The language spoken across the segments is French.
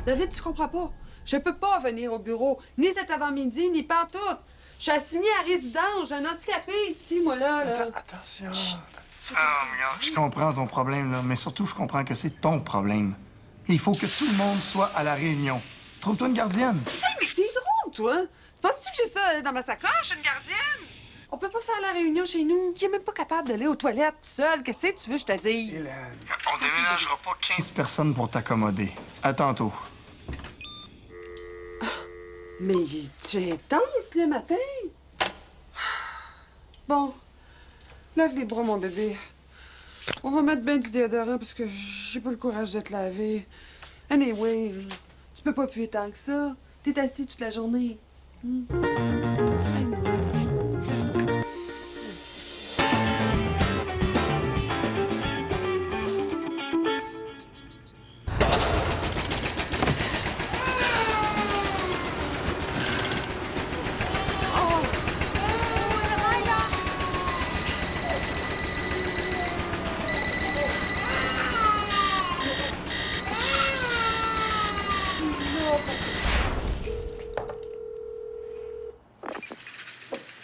David, tu comprends pas. Je peux pas venir au bureau, ni cet avant-midi, ni pantoute. Je suis assignée à résidence. J'ai un handicapé ici, moi, là. Attention. Je comprends ton problème, là, mais surtout, je comprends que c'est ton problème. Il faut que tout le monde soit à la réunion. Trouve-toi une gardienne. Hey, mais t'es drôle, toi. Penses-tu que j'ai ça dans ma sacoche, une gardienne? On peut pas faire la réunion chez nous. Qui est même pas capable d'aller aux toilettes tout seul. Qu'est-ce que tu veux, je te dise? Hélène. On déménagera pas 15 personnes pour t'accommoder. À tantôt. Mais tu es intense le matin. Bon, lève les bras, mon bébé. On va mettre bien du déodorant parce que j'ai pas le courage de te laver. Anyway, tu peux pas puer tant que ça. T'es assis toute la journée.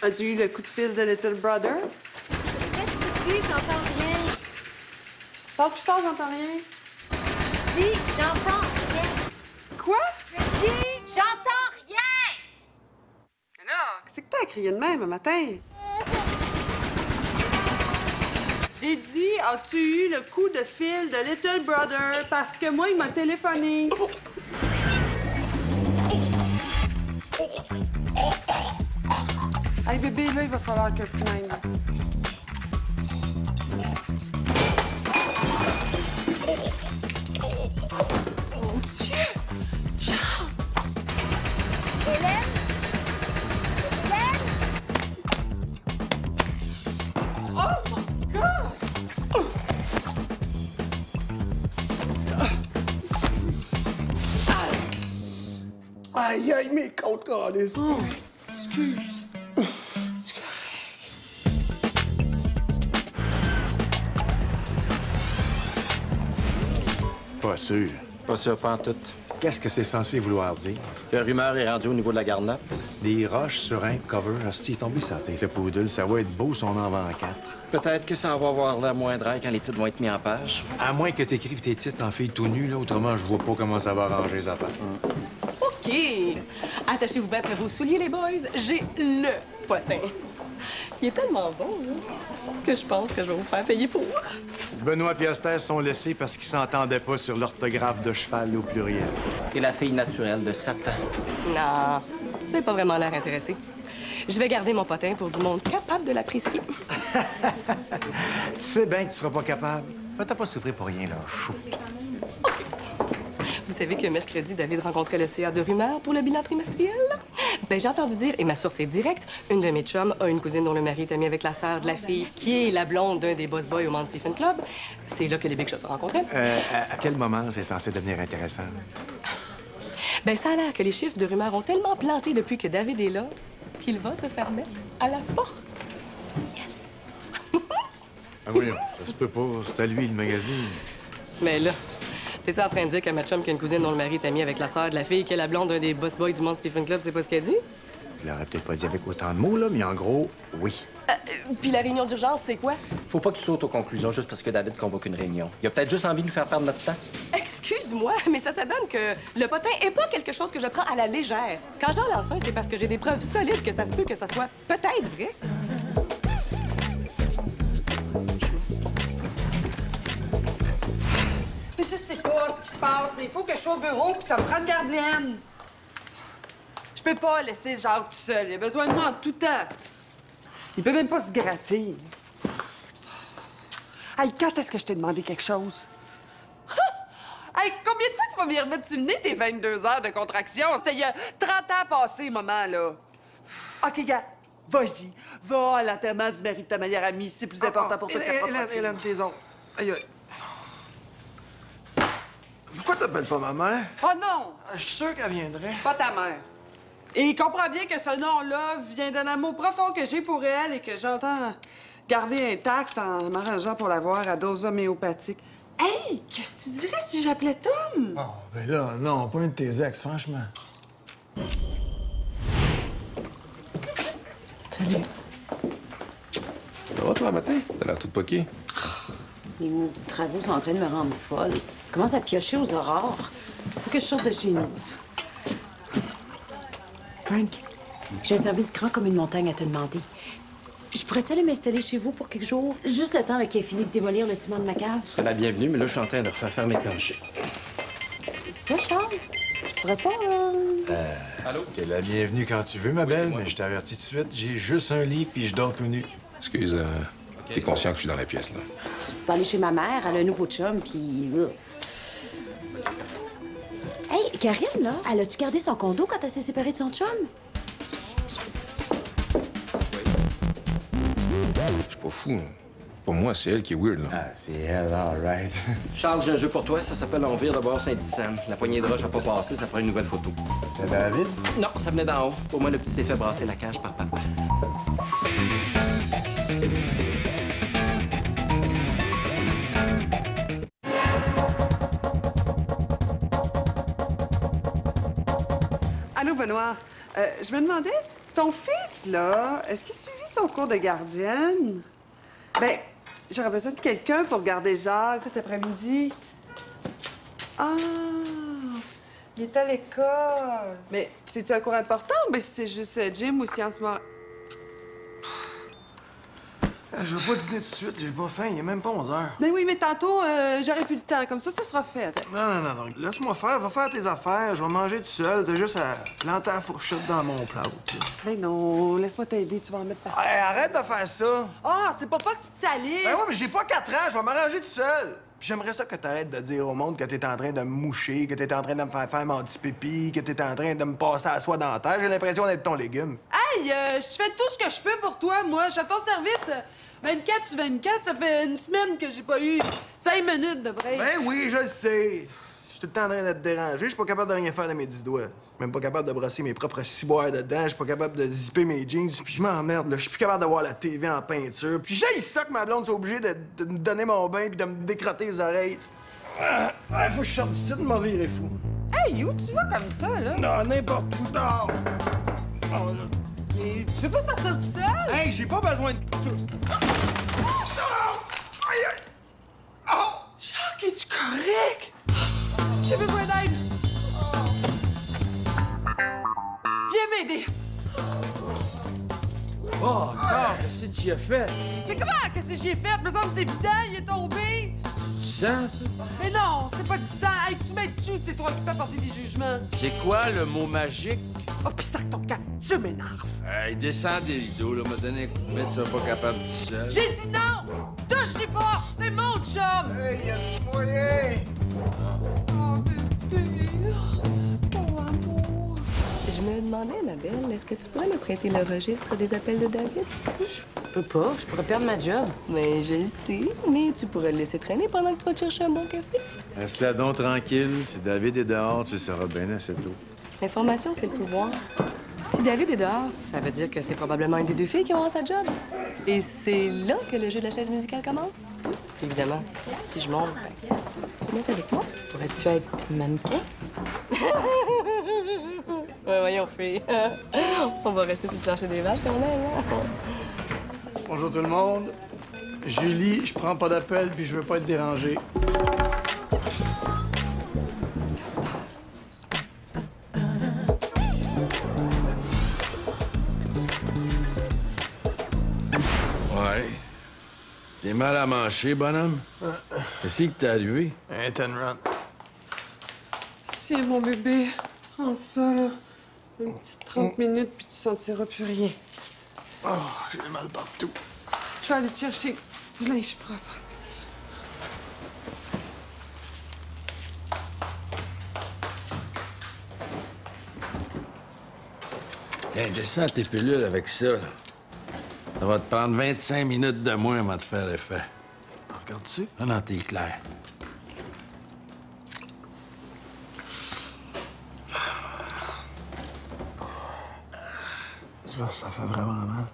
As-tu eu le coup de fil de Little Brother? Qu'est-ce que tu dis? J'entends rien. Parle plus fort, j'entends rien. Je dis, j'entends rien. Quoi? Je dis, j'entends rien! Mais là, qu'est-ce que t'as crié de même un matin? J'ai dit, as-tu eu le coup de fil de Little Brother? Parce que moi, il m'a téléphoné. Hey bébé, là, il va falloir que tu m'aides. Mon Dieu! Charles! Hélène? Hélène? Oh my God! Aïe, aïe, mes côtes, câlisse. Excuse. Pas sûr. Pas sûr, pas en tout. Qu'est-ce que c'est censé vouloir dire? Que la rumeur est rendue au niveau de la garnotte. Des roches sur un cover, hostie, tombé sa tête. Le poodle, ça va être beau si on en vend 4. Peut-être que ça va avoir l'air moins dry quand les titres vont être mis en page. À moins que t'écrives tes titres en fille tout nu, là, autrement, je vois pas comment ça va arranger les affaires. OK. Attachez-vous bien après vos souliers, les boys. J'ai le potin. Il est tellement bon, là, que je pense que je vais vous faire payer pour. Benoît et Esther sont laissés parce qu'ils s'entendaient pas sur l'orthographe de cheval au pluriel. T'es la fille naturelle de Satan. Non, vous n'avez pas vraiment l'air intéressé. Je vais garder mon potin pour du monde capable de l'apprécier. Tu sais bien que tu seras pas capable. Fais-toi pas souffrir pour rien, là. Shoot. Vous savez que mercredi, David rencontrait le CA de rumeur pour le bilan trimestriel? Ben, j'ai entendu dire, et ma source est directe, une de mes chums a une cousine dont le mari est ami avec la sœur de la fille, qui est la blonde d'un des boss boys au Mount Stephen Club. C'est là que les Big Shots se rencontraient. À quel moment c'est censé devenir intéressant? Ben, ça a l'air que les chiffres de rumeur ont tellement planté depuis que David est là qu'il va se faire mettre à la porte. Ah oui, ça se peut pas. C'est à lui, le magazine. Mais là, t'es-tu en train de dire que ma chum qui a une cousine dont le mari est ami avec la sœur de la fille qui est la blonde d'un des boss boys du Mount Stephen Club, c'est pas ce qu'elle dit? Je l'aurais peut-être pas dit avec autant de mots, là, mais en gros, oui. Puis la réunion d'urgence, c'est quoi? Faut pas que tu sautes aux conclusions juste parce que David convoque une réunion. Il a peut-être juste envie de nous faire perdre notre temps. Excuse-moi, mais ça donne que le potin est pas quelque chose que je prends à la légère. Quand j'en lance un, c'est parce que j'ai des preuves solides que ça se peut que ça soit peut-être vrai. Mais je sais pas ce qui se passe, mais il faut que je sois au bureau puis ça me prend une gardienne. Je peux pas laisser Jacques tout seul. Il a besoin de moi en tout temps. Il peut même pas se gratter. Hey, quand est-ce que je t'ai demandé quelque chose? Hey, combien de fois tu vas m'y remettre sur le nez tes 22 heures de contraction? C'était il y a 30 ans passés, maman, là. OK, gars, vas-y. Va à l'enterrement du mari de ta meilleure amie. C'est plus important pour toi que ta propre fille. Hélène, tes ongles. Aïe, aïe. Pourquoi t'appelles pas ma mère? Oh non! Je suis sûr qu'elle viendrait. Pas ta mère. Et comprends bien que ce nom-là vient d'un amour profond que j'ai pour elle et que j'entends garder intact en m'arrangeant pour l'avoir à dose homéopathique. Hey, qu'est-ce que tu dirais si j'appelais Tom? Oh, ben là, non, pas un de tes ex, franchement. Salut. Ça va, toi, matin? T'as l'air toute poquée. Les maudits travaux sont en train de me rendre folle. Je commence à piocher aux aurores. Faut que je sorte de chez nous. Frank, j'ai un service grand comme une montagne à te demander. Je pourrais-tu aller m'installer chez vous pour quelques jours? Juste le temps là, qu'il ait fini de démolir le ciment de ma cave. Tu serais la bienvenue, mais là, je suis en train de refaire faire mes planchers. Toi, Charles, tu pourrais pas... Allô? T'es la bienvenue quand tu veux, ma belle, mais je t'avertis tout de suite, j'ai juste un lit puis je dors tout nu. Excuse, t'es conscient que je suis dans la pièce, là? Je peux aller chez ma mère, elle a un nouveau chum, puis... Hey, Karine, là, elle a-tu gardé son condo quand elle s'est séparée de son chum? Je suis pas fou. Pour moi, c'est elle qui est weird, là. Ah, c'est elle, all right. Charles, j'ai un jeu pour toi. Ça s'appelle On vire de bord Saint-Dicenne. La poignée de roche n'a pas passé, ça fera une nouvelle photo. C'est David? Non, ça venait d'en haut. Pour moi, le petit s'est fait brasser la cage par papa. Allô, Benoît. Je me demandais, ton fils, là, est-ce qu'il a suivi son cours de gardienne? Ben, j'aurais besoin de quelqu'un pour garder Jacques cet après-midi. Ah! Il est à l'école. Mais c'est-tu un cours important ou ben c'est juste gym ou sciences morales? Je veux pas dîner tout de suite, j'ai pas faim, il est même pas 11 heures. Ben oui, mais tantôt, j'aurai plus le temps. Comme ça sera fait. Non, laisse-moi faire, va faire tes affaires, je vais manger tout seul, t'as juste à planter la fourchette dans mon plat. Ben non, laisse-moi t'aider, tu vas en mettre partout. Hey, arrête de faire ça! Ah, c'est pas que tu te salisses! Ben ouais, mais j'ai pas 4 ans, je vais m'arranger tout seul! Puis j'aimerais ça que t'arrêtes de dire au monde que t'es en train de me moucher, que t'es en train de me faire faire mon petit pipi, que t'es en train de me passer à la soie dentaire. J'ai l'impression d'être ton légume. Hey, je fais tout ce que je peux pour toi, moi. Je suis à ton service 24 sur 24. Ça fait une semaine que j'ai pas eu 5 minutes de break. Ben oui, je le sais. Je suis tout le temps en train de te déranger. Je suis pas capable de rien faire de mes 10 doigts. Je suis même pas capable de brosser mes propres ciboires dedans. Je suis pas capable de zipper mes jeans. Puis je m'emmerde, là. Je suis plus capable de voir la TV en peinture. Puis j'ai ça que ma blonde soit obligée de me donner mon bain puis de me décrotter les oreilles. Faut que je sorte d'ici de m'en virer fou. Hey, où tu vas comme ça, là? Non, n'importe où. Non. Oh, là. Mais tu peux pas sortir tout seul? Hey, j'ai pas besoin de... Aïe, aïe. Oh! Jacques, es-tu correct? J'ai besoin d'aide. Viens m'aider. Oh, encore, qu'est-ce que tu as fait? Mais comment? Qu'est-ce que j'ai fait? Me semble que c'est évident, il est tombé. Tu sens ça? Mais non, c'est pas du sang. Hey, tu m'aides-tu si t'es trop occupé à porter des jugements? C'est quoi le mot magique? Oh, pis sac ton camp, tu m'énerves. Hey, descends des rideaux, là, m'a donné un coup de maître, ça pas capable tout seul. J'ai dit non! Touchez pas! C'est mon chum! Hey, y'a-tu moyen? Oh, bébé. Oh, amour. Je me demandais, ma belle, est-ce que tu pourrais me prêter le registre des appels de David? Je peux pas, je pourrais perdre ma job. Mais je le sais, mais tu pourrais le laisser traîner pendant que tu vas te chercher un bon café. Reste là donc tranquille. Si David est dehors, tu seras bien assez tôt. L'information, c'est le pouvoir. Si David est dehors, ça veut dire que c'est probablement une des deux filles qui aura sa job. Et c'est là que le jeu de la chaise musicale commence. Évidemment, si je monte, ben, tu montes avec moi? Pourrais-tu être mannequin? Ouais, voyons, fille. On va rester sur le plancher des vaches quand même, hein? Bonjour tout le monde. Julie, je prends pas d'appel puis je veux pas être dérangé. Ouais. T'es mal à manger, bonhomme? Qu'est-ce qui t'est arrivé? Un ten run. Tiens, mon bébé. Prends ça, là. Une petite 30 minutes, puis tu sentiras plus rien. Oh, j'ai mal partout. Je vais aller te chercher du linge propre. Hey, descends tes pilules avec ça, là. Ça va te prendre 25 minutes de moins avant de faire effet. Regarde-tu? Ah non, t'es clair. Ça fait vraiment mal.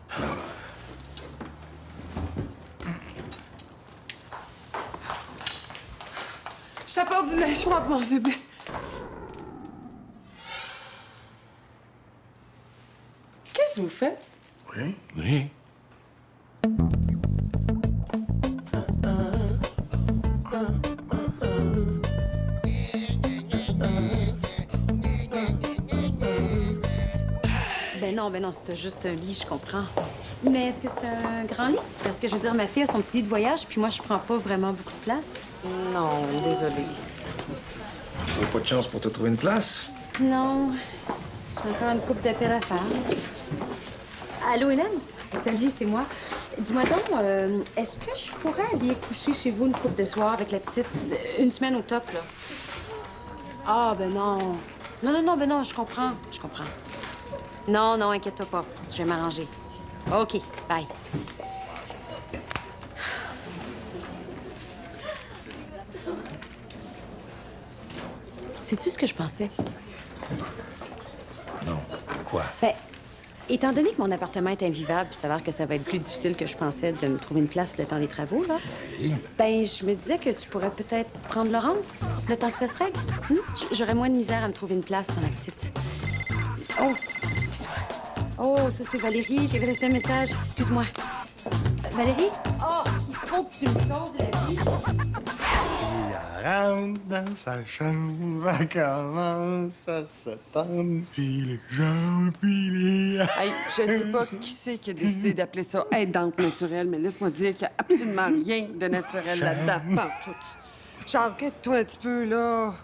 t'apporte du linge propre, mon bébé. Qu'est-ce que vous faites? Oui? Oui. Ben non, c'était juste un lit, je comprends. Mais est-ce que c'est un grand lit? Parce que je veux dire, ma fille a son petit lit de voyage, puis moi, je prends pas vraiment beaucoup de place. Non, désolée. T'as pas de chance pour te trouver une place? Non. J'ai encore une couple d'appels à faire. Allô, Hélène? Salut, c'est moi. Dis-moi donc, est-ce que je pourrais aller coucher chez vous une couple de soir avec la petite? Une semaine au top, là. Ah, ben non. Ben non, je comprends. Non, inquiète-toi pas. Je vais m'arranger. OK, bye. Sais-tu ce que je pensais? Non. Quoi? Ben, étant donné que mon appartement est invivable, ça a l'air que ça va être plus difficile que je pensais de me trouver une place le temps des travaux, là. Oui. Ben, je me disais que tu pourrais peut-être prendre Laurence le temps que ça se règle. J'aurais moins de misère à me trouver une place sans la petite. Oh, excuse-moi. Oh, ça, c'est Valérie. J'avais laissé un message. Excuse-moi. Valérie? Oh, il faut que tu me sauves la vie. Elle rentre dans sa chambre, elle commence à s'attendre, puis les gens, puis les... Hey, je sais pas qui c'est qui a décidé d'appeler ça aidante naturelle, mais laisse-moi te dire qu'il y a absolument rien de naturel là-dedans, pas tout. Genre, toi un petit peu, là.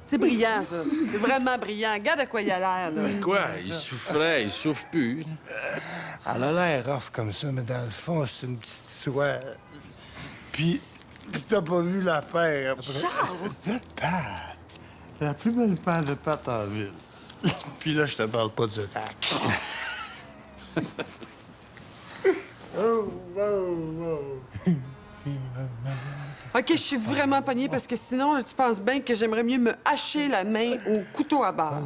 C'est brillant, ça. C'est vraiment brillant. Regarde à quoi il a l'air, là. Quoi? Il souffrait, il souffre plus. Elle a l'air off comme ça, mais dans le fond, c'est une petite soie. Puis t'as pas vu la paire après? Charles! De pâte. La plus belle paire de pâte en ville. Puis là, je te parle pas du rack. OK, je suis vraiment pognée parce que sinon, tu penses bien que j'aimerais mieux me hacher la main au couteau à barre.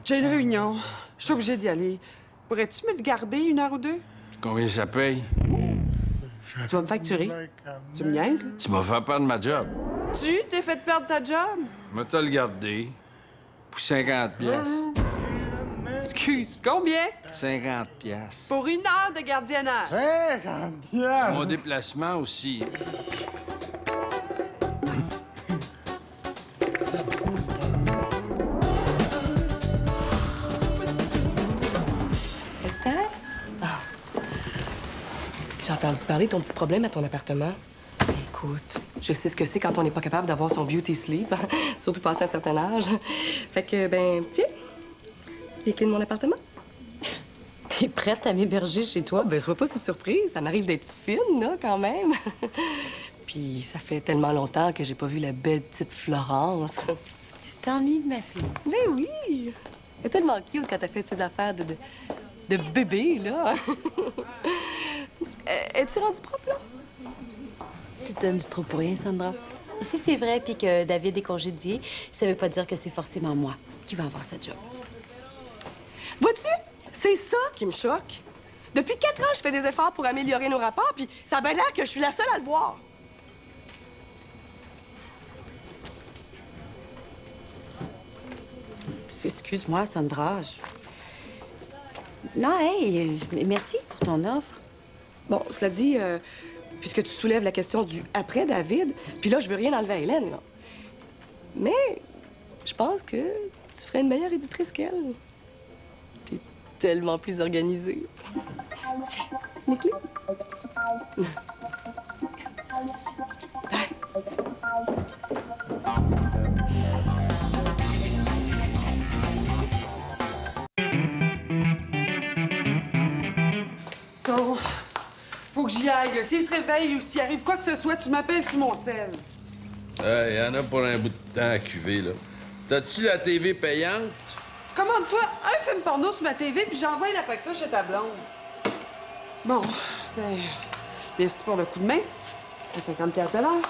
J'ai une réunion. Je suis obligée d'y aller. Pourrais-tu me le garder 1 heure ou 2? Combien ça paye? Tu vas me facturer. Tu me niaises, là? Tu m'as fait perdre ma job. Tu t'es fait perdre ta job? Je vais te le garder. Pour 50 piastres. Excuse, combien? 50 piastres. Pour 1 heure de gardiennage. 50 piastres! Mon déplacement aussi. Esther? Ah. J'ai entendu parler de ton petit problème à ton appartement. Écoute, je sais ce que c'est quand on n'est pas capable d'avoir son beauty sleep, surtout passé un certain âge. Fait que, ben, tiens, les clés de mon appartement. T'es prête à m'héberger chez toi? Ben, sois pas si surprise. Ça m'arrive d'être fine, là, quand même. Puis ça fait tellement longtemps que j'ai pas vu la belle petite Florence. Tu t'ennuies de ma fille? Ben oui! Elle est tellement cute quand t'as fait ses affaires de bébé, là. Es-tu rendue propre, là? Tu te donnes du trop pour rien, Sandra. Si c'est vrai puis que David est congédié, ça veut pas dire que c'est forcément moi qui va avoir cette job. Vois-tu? C'est ça qui me choque. Depuis 4 ans, je fais des efforts pour améliorer nos rapports, puis ça a bien l'air que je suis la seule à le voir. Excuse-moi, Sandra. Non, hey, merci pour ton offre. Bon, cela dit, puisque tu soulèves la question du après David, puis là, je veux rien enlever à Hélène, là. Mais je pense que tu ferais une meilleure éditrice qu'elle. T'es tellement plus organisée. Tiens, mes clés. Bon, faut que j'y aille. là. S'il se réveille ou s'il arrive quoi que ce soit, tu m'appelles sur mon sel. Il y en a pour un bout de temps à cuver, là. T'as-tu la TV payante? Commande-toi un film porno sur ma TV, puis j'envoie la facture chez ta blonde. Bon, ben, merci pour le coup de main. À 50 piastres de l'heure.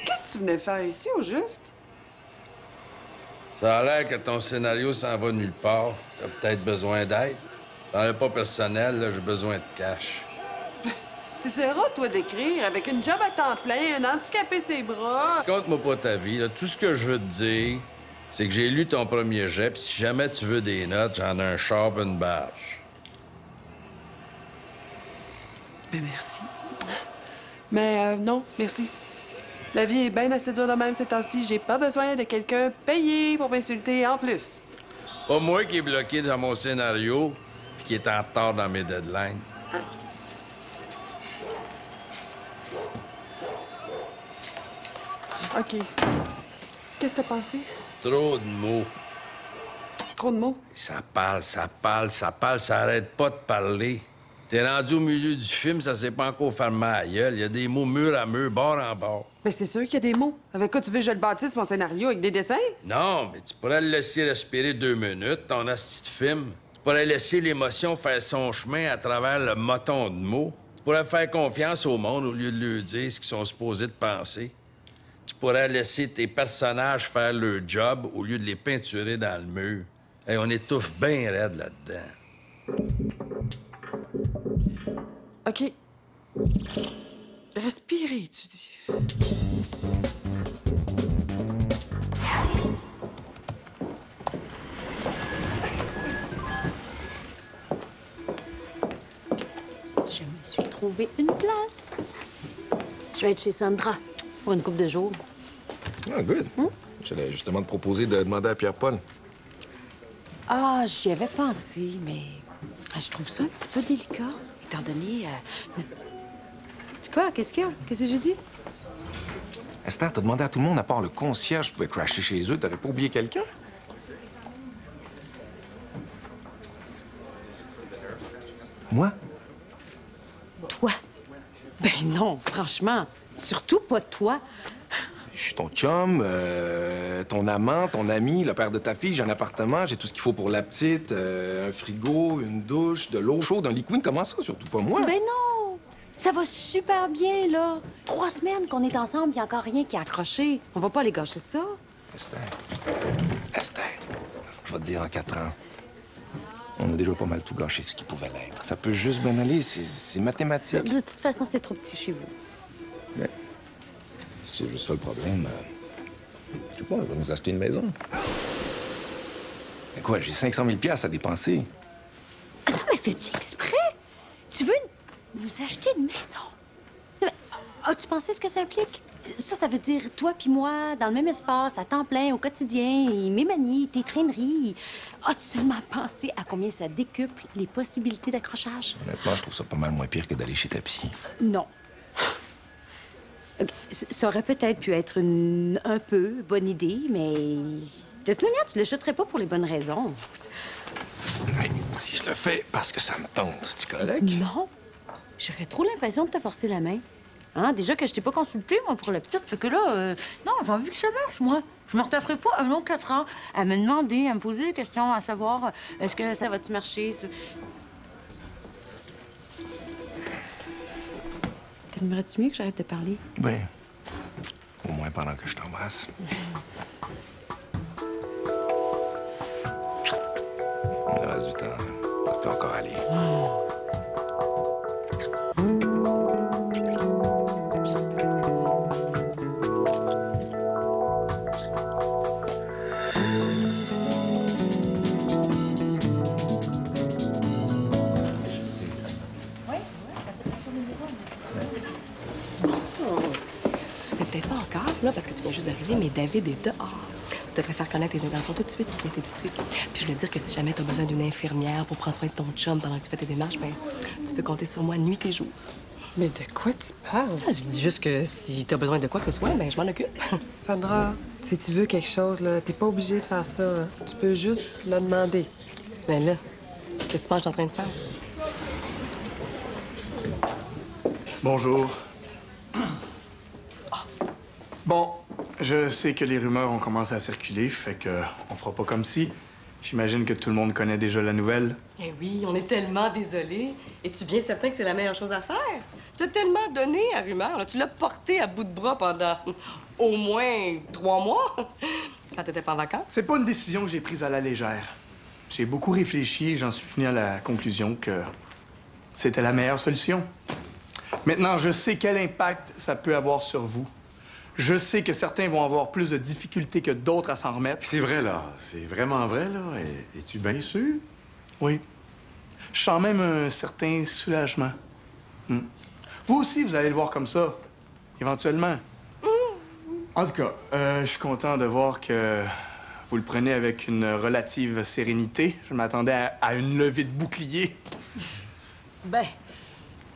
Qu'est-ce que tu venais faire ici, au juste? Ça a l'air que ton scénario s'en va nulle part. T'as peut-être besoin d'aide. J'en ai pas personnel, là, j'ai besoin de cash. T'essaieras, toi, d'écrire avec une job à temps plein, un handicapé ses bras. Conte-moi pas ta vie, là. Tout ce que je veux te dire, c'est que j'ai lu ton premier jet, puis si jamais tu veux des notes, j'en ai un char et une barge. Ben, merci. Mais non, merci. La vie est bien assez dure de même ces temps-ci. J'ai pas besoin de quelqu'un payé pour m'insulter en plus. Pas moi qui est bloqué dans mon scénario, puis qui est en retard dans mes deadlines. OK. Qu'est-ce que t'as pensé? Trop de mots. Trop de mots? Ça parle, ça arrête pas de parler. T'es rendu au milieu du film, ça s'est pas encore fermé à la gueule. Il y a des mots mur à mur, bord en bord. Mais c'est sûr qu'il y a des mots. Avec quoi tu veux que je le bâtisse, mon scénario, avec des dessins? Non, mais tu pourrais le laisser respirer 2 minutes, ton asti de film. Tu pourrais laisser l'émotion faire son chemin à travers le moton de mots. Tu pourrais faire confiance au monde au lieu de leur dire ce qu'ils sont supposés de penser. Tu pourrais laisser tes personnages faire leur job au lieu de les peinturer dans le mur. Hey, on étouffe bien raide là-dedans. OK. Respirer, tu dis. Je me suis trouvé une place. Je vais être chez Sandra pour une couple de jours. Ah, good. J'allais justement te proposer de demander à Pierre-Paul. Ah, j'y avais pensé, mais je trouve ça un petit peu délicat, étant donné... Quoi? Qu'est-ce qu'il y a? Qu'est-ce que j'ai dit? Esther, t'as demandé à tout le monde, à part le concierge, je pouvais crasher chez eux. T'aurais pas oublié quelqu'un? Moi? Toi? Ben non, franchement. Surtout pas toi. Je suis ton chum, ton amant, ton ami, le père de ta fille. J'ai un appartement, j'ai tout ce qu'il faut pour la petite. Un frigo, une douche, de l'eau chaude, un liquide. Comment ça? Surtout pas moi. Ben non! Ça va super bien, là. 3 semaines qu'on est ensemble, il n'y a encore rien qui a accroché. On va pas aller gâcher ça. Esther, je vais te dire en 4 ans. On a déjà pas mal tout gâché ce qui pouvait l'être. Ça peut juste bien aller, c'est mathématique. De toute façon, c'est trop petit chez vous. Mais si c'est juste ça le problème, je sais pas, on va nous acheter une maison. Mais quoi, j'ai 500 000 $ à dépenser. Ah non, mais fais-tu exprès? Tu veux nous acheter une maison? Non, mais, as-tu pensé ce que ça implique? Ça veut dire toi puis moi, dans le même espace, à temps plein, au quotidien, et mes manies, tes traîneries. As-tu seulement pensé à combien ça décuple les possibilités d'accrochage? Honnêtement, je trouve ça pas mal moins pire que d'aller chez ta psy. Non. Ça aurait peut-être pu être un peu bonne idée, mais de toute manière, tu le jeterais pas pour les bonnes raisons. Mais si je le fais parce que ça me tente, c'est correct? Non. J'aurais trop l'impression de te forcer la main. Hein? Déjà que je t'ai pas consulté, moi, pour la petite, fait que là, non, j'ai envie que ça marche, moi. Je me retaperai pas un long 4 ans à me demander, à me poser des questions, à savoir est-ce que ça va-tu marcher? T'aimerais-tu mieux que j'arrête de parler? Oui. Au moins pendant que je t'embrasse. Le reste du temps, ça peut encore aller. Là, parce que tu viens juste d'arriver, mais David est dehors. Tu devrais faire connaître tes intentions tout de suite si tu viens t'éditrice. Puis je voulais te dire que si jamais tu as besoin d'une infirmière pour prendre soin de ton chum pendant que tu fais tes démarches, ben tu peux compter sur moi nuit et jour. Mais de quoi tu parles? Ah, je dis juste que si tu as besoin de quoi que ce soit, ben je m'en occupe. Sandra, si tu veux quelque chose, là, t'es pas obligée de faire ça. Hein. Tu peux juste le demander. Mais là, qu'est-ce que tu penses que je suis en train de faire? Bonjour. Bon, je sais que les rumeurs ont commencé à circuler, fait que on fera pas comme si. J'imagine que tout le monde connaît déjà la nouvelle. Eh oui, on est tellement désolés. Es-tu bien certain que c'est la meilleure chose à faire? Tu as tellement donné à rumeur, là. Tu l'as porté à bout de bras pendant au moins 3 mois, quand t'étais pas en vacances. C'est pas une décision que j'ai prise à la légère. J'ai beaucoup réfléchi et j'en suis venu à la conclusion que c'était la meilleure solution. Maintenant, je sais quel impact ça peut avoir sur vous. Je sais que certains vont avoir plus de difficultés que d'autres à s'en remettre. C'est vrai, là. C'est vraiment vrai, là. Es-tu bien sûr? Oui. Je sens même un certain soulagement. Vous aussi, vous allez le voir comme ça, éventuellement. En tout cas, je suis content de voir que vous le prenez avec une relative sérénité. Je m'attendais à une levée de bouclier. Ben,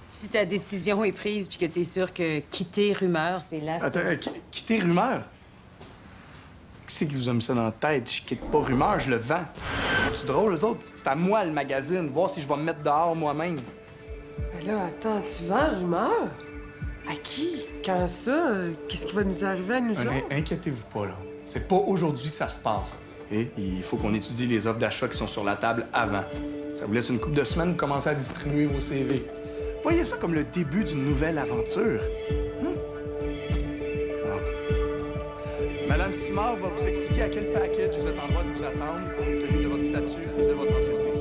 si ta décision est prise puis que t'es sûr que quitter Rumeur, c'est là... Attends, quitter Rumeur? Qui c'est qui vous a mis ça dans la tête? Je quitte pas Rumeur, je le vends. C'est drôle, les autres. C'est à moi, le magazine, voir si je vais me mettre dehors moi-même. Mais là, attends, tu vends Rumeur? À qui? Quand ça? Qu'est-ce qui va nous arriver à nous autres? Inquiétez-vous pas, là. C'est pas aujourd'hui que ça se passe. Et il faut qu'on étudie les offres d'achat qui sont sur la table avant. Ça vous laisse une couple de semaines pour commencer à distribuer vos CV. Voyez ça comme le début d'une nouvelle aventure. Madame Simard va vous expliquer à quel package vous êtes en droit de vous attendre compte tenu de votre statut et de votre ancienneté.